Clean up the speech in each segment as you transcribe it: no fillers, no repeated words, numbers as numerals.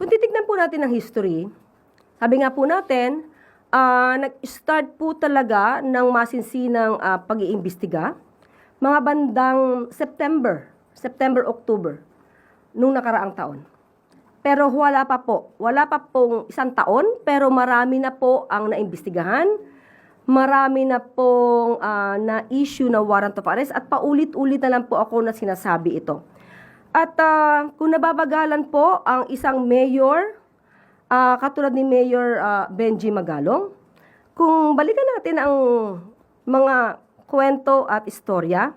Kung titignan po natin ang history, sabi nga po natin, nag-start po talaga ng masinsinang pag-iimbestiga mga bandang September, October, nung nakaraang taon. Pero wala pa pong isang taon, pero marami na po ang naimbestigahan, marami na pong na-issue na warrant of arrest at paulit-ulit na lang po ako na sinasabi ito. At kung nababagalan po ang isang mayor, katulad ni Mayor Benji Magalong, kung balikan natin ang mga kwento at istorya,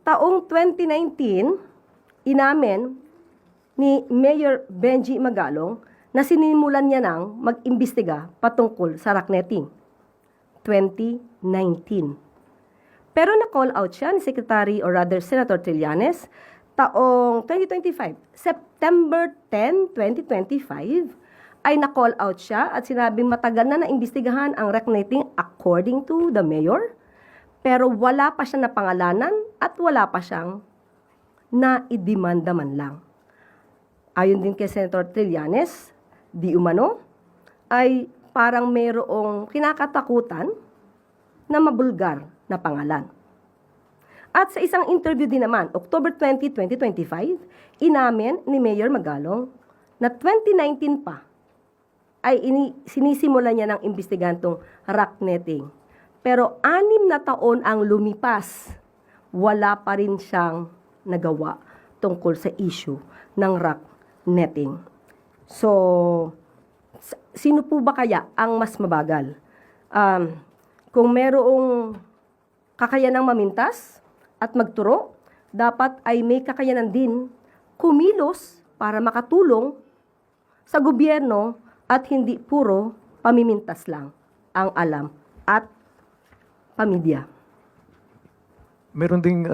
taong 2019, inamin ni Mayor Benji Magalong na sinimulan niya nang mag-imbestiga patungkol sa racketeering. 2019. Pero na-call out siya ni Secretary or rather Senator Trillanes taong 2025. September 10, 2025 ay na-call out siya at sinabing matagal na naimbestigahan ang racketeering according to the mayor. Pero wala pa siya napangalanan at wala pa siyang naidemanda man lang. Ayon din kay Senator Trillanes, di umano, ay parang mayroong kinakatakutan na mabulgar na pangalan. At sa isang interview din naman, October 20, 2025, inamin ni Mayor Magalong na 2019 pa ay sinisimulan niya ng imbestigantong racketeering. Pero 6 na taon ang lumipas, wala pa rin siyang nagawa tungkol sa issue ng racketeering. So, sino po ba kaya ang mas mabagal? Kung merong kakayanang mamintas at magturo, dapat ay may kakayanan din kumilos para makatulong sa gobyerno at hindi puro pamimintas lang ang alam at pamilya. Meron ding